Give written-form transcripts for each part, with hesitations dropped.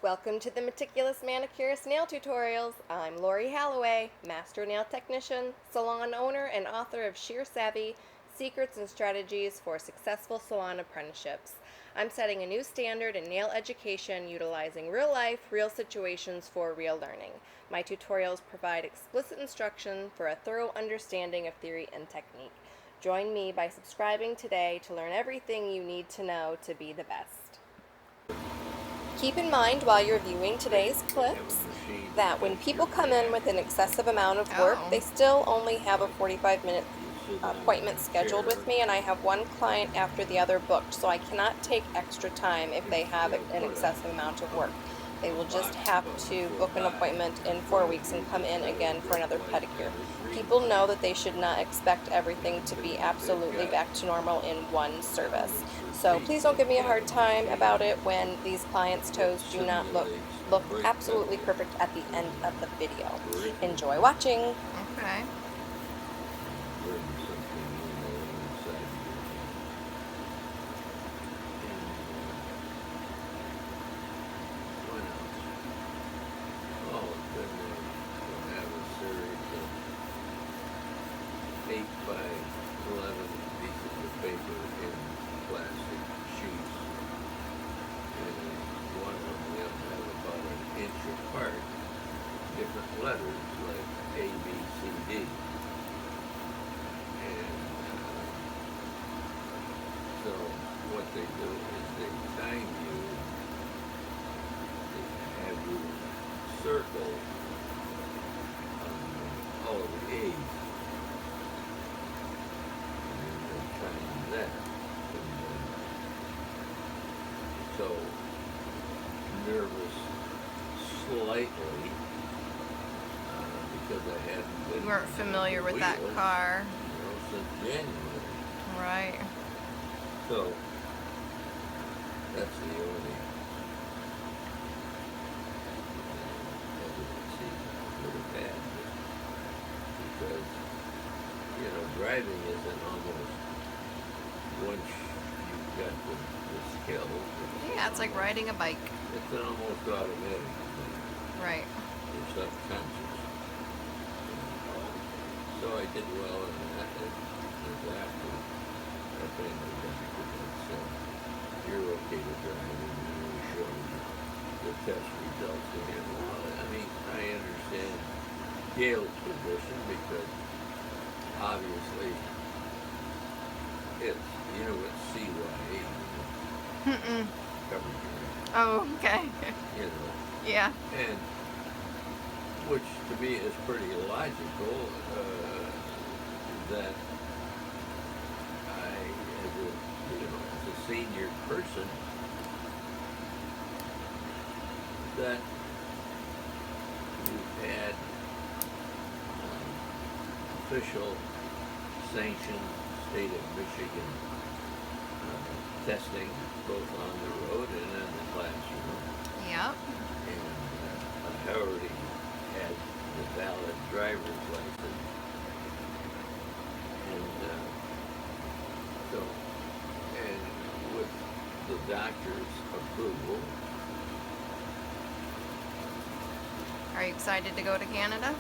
Welcome to the Meticulous Manicurist Nail Tutorials. I'm Lori Halloway, Master Nail Technician, salon owner, and author of Sheer Savvy, Secrets and Strategies for Successful Salon Apprenticeships. I'm setting a new standard in nail education utilizing real life, real situations for real learning. My tutorials provide explicit instruction for a thorough understanding of theory and technique. Join me by subscribing today to learn everything you need to know to be the best. Keep in mind while you're viewing today's clips that when people come in with an excessive amount of work, they still only have a 45-minute appointment scheduled with me, and I have one client after the other booked, so I cannot take extra time if they have an excessive amount of work. They will just have to book an appointment in 4 weeks and come in again for another pedicure. People know that they should not expect everything to be absolutely back to normal in one service. So please don't give me a hard time about it when these clients' toes do not look absolutely perfect at the end of the video. Enjoy watching. Okay. Different letters like A, B, C, D. And so what they do is they time you, they have you circle all of the A's. And they time that. And, so nervous slightly. Because I hadn't been. You weren't familiar with that car. Since January. Right. So that's the only hesitancy would have had, because driving isn't almost, once you've got the skill. Yeah, it's like riding a bike. It's an almost automatic thing. Right. You're subconscious. So I did well in that, and after I finally got it said, you're okay to drive, and you showed the test results to him. Well, I mean, I understand Gail's position, because obviously it's, it's CYA. Coverage. Oh, okay. Yeah. And which to me is pretty logical, that I, as a senior person, that you've had official sanctioned state of Michigan testing, both on the road and in the classroom. Yep. And I already had the valid driver's license, and with the doctor's approval. Are you excited to go to Canada?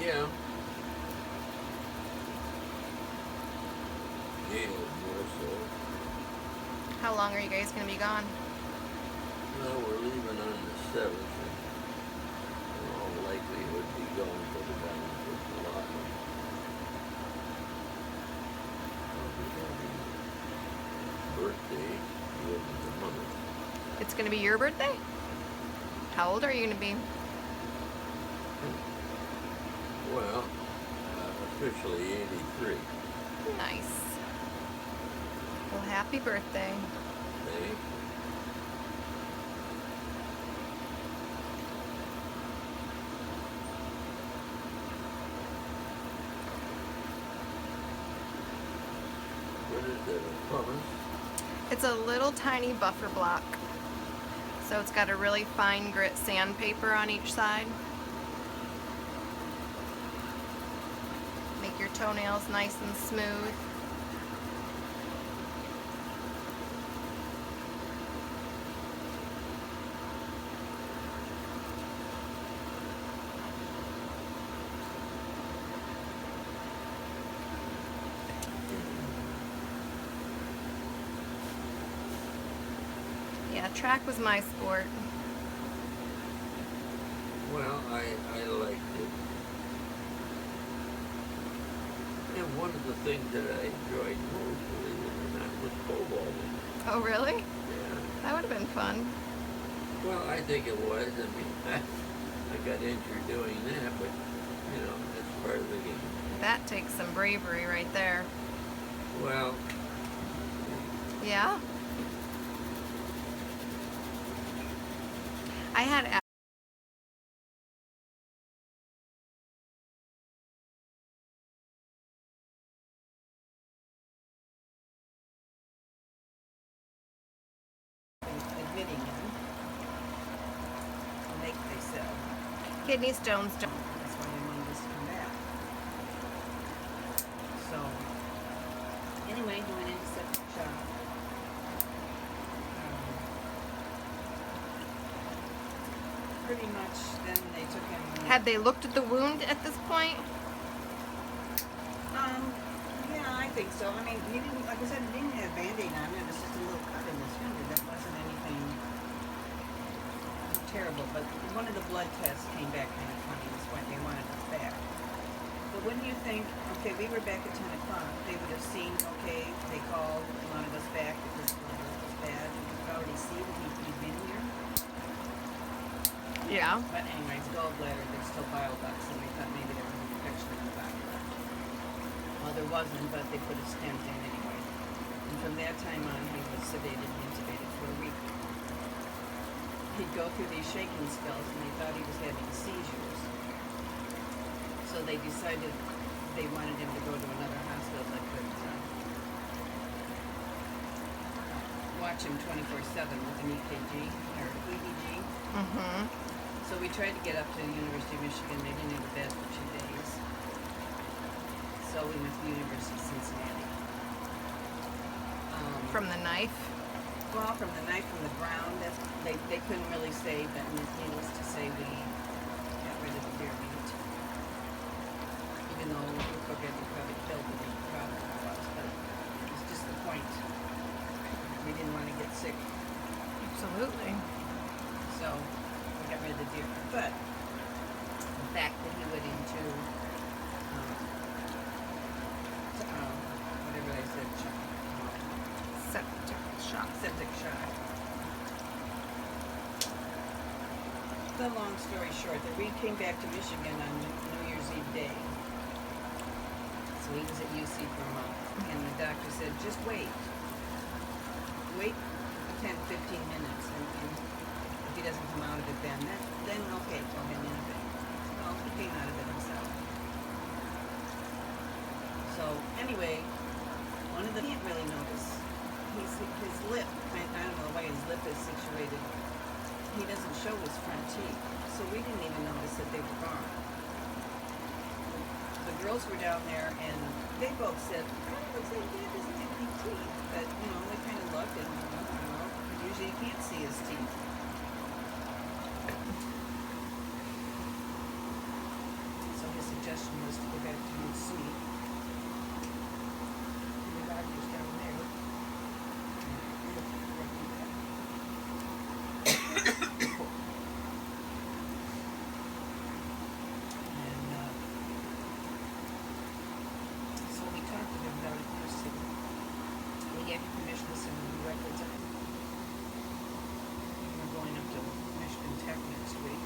Yeah. Yeah, more so. How long are you guys going to be gone? No, we're leaving on the 7th, and in all likelihood be going for the balance of July. I'll be having birthday the end of the month. It's going to be your birthday? How old are you going to be? Well, officially 83. Nice. Well, happy birthday. Thank you. What is that, a pumice? It's a little tiny buffer block. So it's got a really fine grit sandpaper on each side. Make your toenails nice and smooth. Yeah, track was my sport. Well, I liked it. And one of the things that I enjoyed most, believe it or not, was pole vaulting. Oh, really? Yeah. That would have been fun. Well, I think it was. I mean, I got injured doing that, but, you know, that's part of the game. That takes some bravery right there. Well, Yeah. I had admitting him. They said. kidney stones. That's why they wanted us to come back. So, anyway, he went into septic shock. Pretty much, then they took him. Had they looked at the wound at this point? Yeah, I think so. I mean, he didn't, like I said, he didn't have a Band-Aid on it. It was just a little cut in his finger. That wasn't anything terrible. But one of the blood tests came back kind of funny. That's why they wanted us back. But wouldn't you think, okay, we were back at 10 o'clock. They would have seen, okay, they called and wanted us back because the blood was bad. We could already see that he'd been here. Yeah. But anyways, gallbladder, there's still bile ducts, and we thought maybe there was an infection in the bile duct. Well, there wasn't, but they put a stent in anyway. And from that time on, he was sedated and intubated for a week. He'd go through these shaking spells, and they thought he was having seizures. So they decided they wanted him to go to another hospital that could watch him 24/7 with an EKG or EEG. Mm-hmm. So we tried to get up to the University of Michigan. They didn't have a bed for 2 days. So we went to the University of Cincinnati. From the knife. Well, from the knife from the ground, they couldn't really say, but needless to say, we got rid of the deer meat. Even though we could probably killed the meat product was, but it was just the point. We didn't want to get sick. Absolutely. So we got rid of the deer. But the fact that he went into whatever I said, Septic shock. septic shock. The long story short, that we came back to Michigan on New Year's Eve day. So he was at UC for a month, and the doctor said, just wait. Wait 10, 15 minutes, and if he doesn't come out of it then okay, throw him in a bed. Well, he came out of it himself. So, anyway, one of the, can't really notice, his lip, I don't know the way his lip is situated, he doesn't show his front teeth, so we didn't even notice that they were gone. The girls were down there, and they both said, it looks like Dad doesn't have any teeth, but, you know, they kind of looked, and, I don't know, usually you can't see his teeth. So his suggestion was to go back to UC. And the doctor's down there. So we talked to them about it yesterday. We gave permission to send them records of it. We're going up to Michigan Tech next week.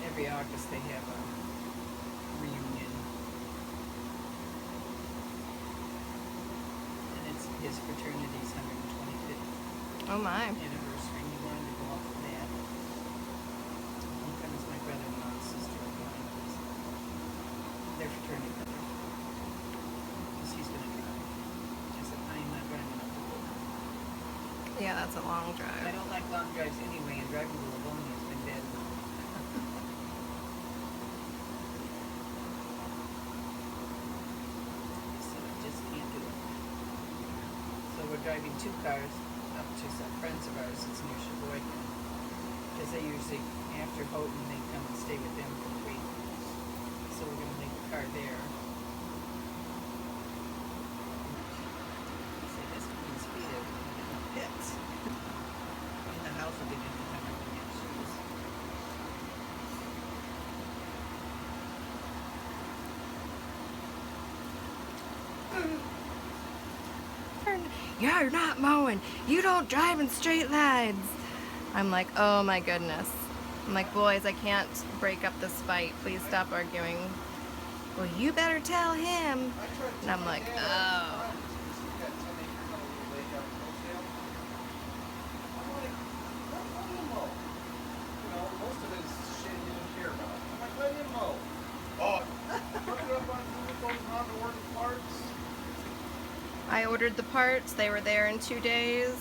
Every August they have a reunion. And it's his fraternity's 125th Oh my. anniversary. He wanted to go up for that. Because my brother-in-law and sister are going. Their fraternity brother. Because he's going to drive. I said, I am not driving up to Livonia. Yeah, that's a long I drive. don't like long drives anyway, and driving to Livonia has been bad enough. So I just can't do it. So we're driving 2 cars up to some friends of ours that's near Sheboygan. Because they usually, after Houghton, they come and stay with them for the week. So we're going to leave the car there. Say, this can speed it. "You're not mowing. You don't drive in straight lines." I'm like, oh my goodness. I'm like, boys, I can't break up this fight. Please stop arguing. Well, you better tell him. And I'm like, oh. Most of it is shit you don't care about. I'm like, let him mow. Oh, look it up on Google, goes on to order parts. I ordered the parts. They were there in 2 days.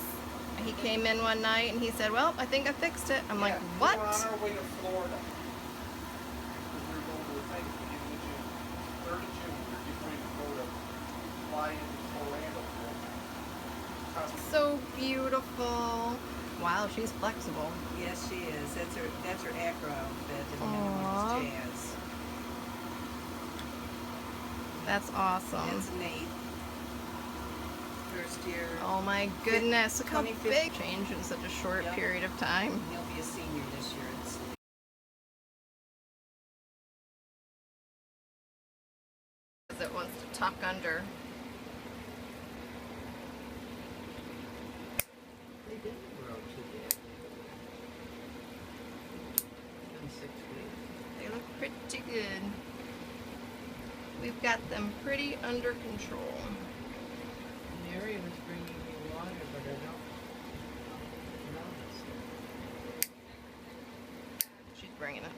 He came in one night and he said, well, I think I fixed it. I'm like, what? We were on our way to Florida. Because we were going to the thing beginning of June. 3rd of June, we were getting ready to go to fly into Orlando. So beautiful. Wow, she's flexible. Yes, she is. That's her acro outfit, and the new Aw. one is Jazz. That's awesome. That's Nate. First year. Oh my goodness, look how 25th. big change in such a short Yep. period of time. He'll be a senior this year in sleep. It wants to tuck under. They didn't grow too bad. It's been 6 weeks. They look pretty good. We've got them pretty under control. Mary was bringing me water, but I don't notice. She's bringing it.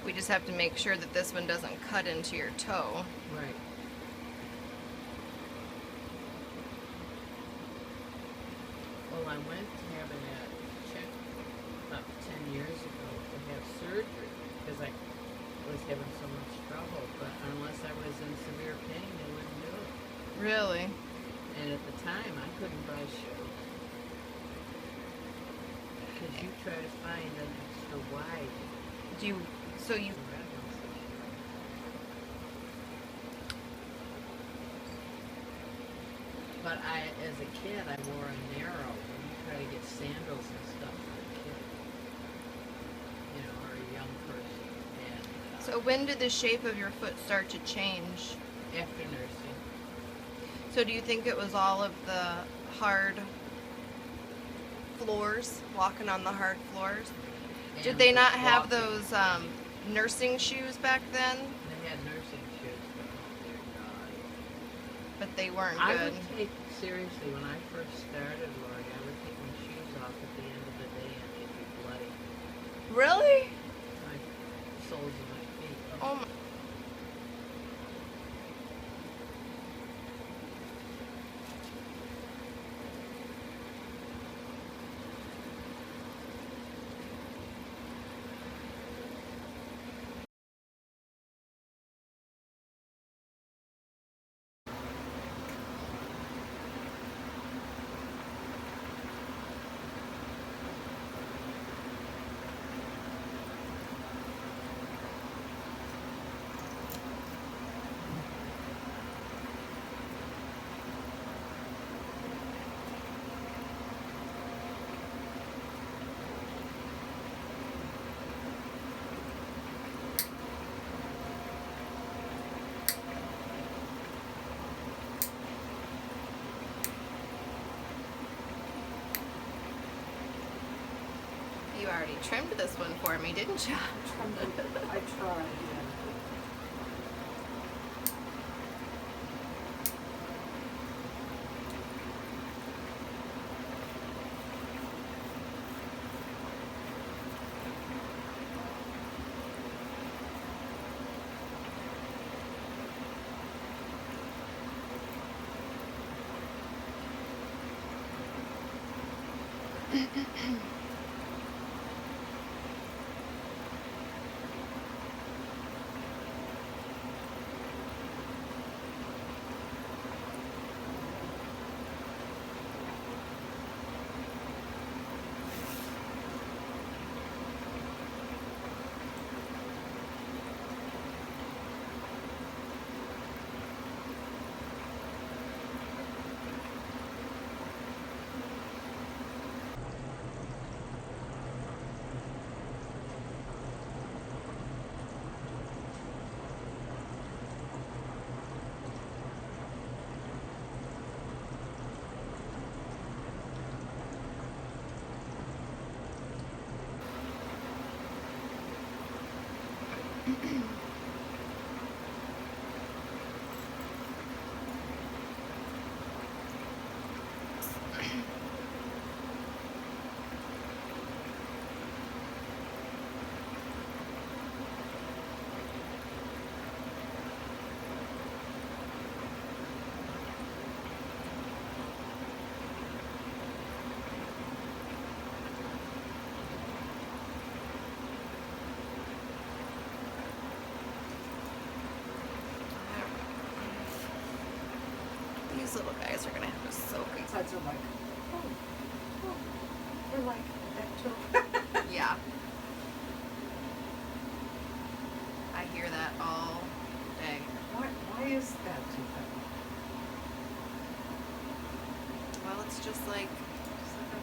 We just have to make sure that this one doesn't cut into your toe. Right. Well, I went to having that checked about 10 years ago to have surgery because I was having so much trouble. But unless I was in severe pain, they wouldn't do it. Really? And at the time, I couldn't buy shoes because you try to find an extra wide. Do you, so you, But as a kid, I wore a narrow. When you try to get sandals and stuff for a kid, you know, or a young person. And so when did the shape of your foot start to change? after nursing, So do you think it was all of the hard floors, walking on the hard floors? Did and they not have walking. those nursing shoes back then? They had nursing shoes, but they're God. But they weren't I good. would take seriously when I first started, Lori. I would take my shoes off at the end of the day, and they'd be bloody. Really? My soles of my feet. Oh my. You already trimmed this one for me, didn't you? I tried, yeah. We're like that too. Yeah. I hear that all day. Why is that, do you think? Well, it's just like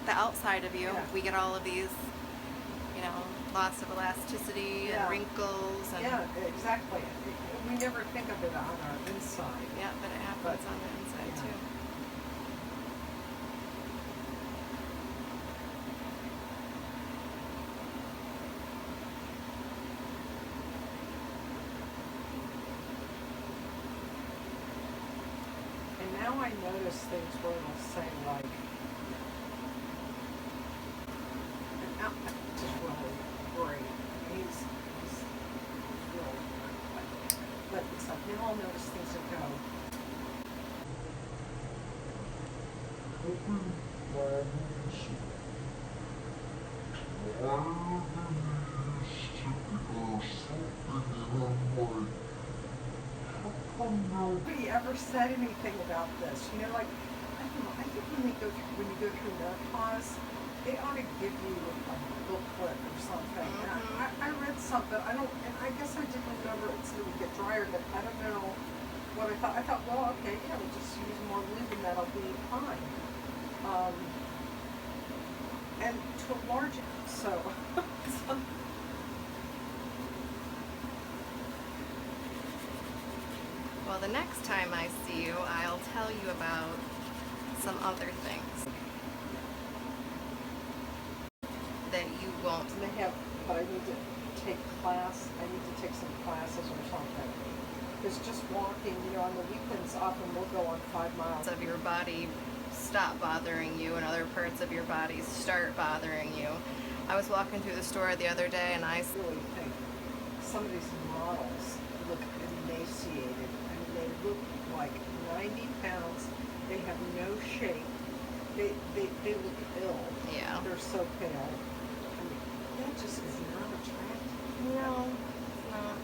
the outside of you. Yeah. We get all of these, you know, loss of elasticity Yeah. and wrinkles and Yeah, exactly. We never think of it on our inside. yeah, but it happens on the inside yeah. too. And now I notice things where it'll say like, and Alex is really great. He's really good. But it's like now I'll notice things that go, nobody ever said anything about this. You know, like, I don't know, I think when you go through menopause, they ought to give you a booklet or something. And I read something, and I guess I didn't remember it said it would get drier, but I don't know what I thought. I thought, well, okay, yeah, we'll just use more lube and that'll be fine. And to a large, so, Well, the next time I see you, I'll tell you about some other things that you won't. and they have, but I need to take some classes or something. Because just walking, you know, on the weekends often we'll go on 5 miles. Of your body stop bothering you and other parts of your body start bothering you. I was walking through the store the other day and I Really think some of these models look emaciated. I mean, they look like 90 pounds. They have no shape. They look ill. yeah. They're so pale. I mean, that just is not attractive. No, it's not.